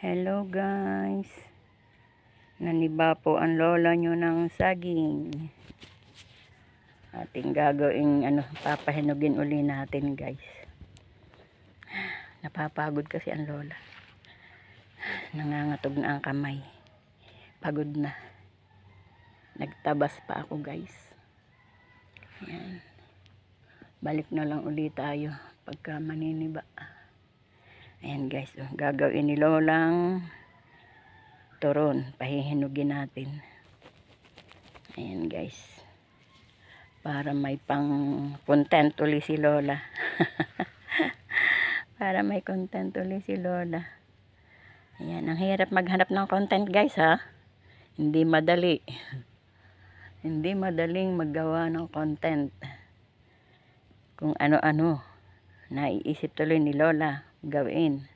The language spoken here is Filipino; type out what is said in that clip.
Hello guys, naniba po ang lola nyo ng saging. Ating gagawing papahinugin uli natin guys. Napapagod kasi ang lola. Nangangatog na ang kamay. Pagod na. Nagtabas pa ako guys. Ayan. Balik na lang uli tayo pagka maniniba. Ayan guys, gagawin ni lolang turon, pahihinugin natin. Ayan guys, para may pang content uli si lola. Para may content uli si lola. Ayan, ang hirap maghanap ng content guys ha. Hindi madali. Hindi madaling maggawa ng content. Kung ano-ano naiisip tuloy ni lola gawin.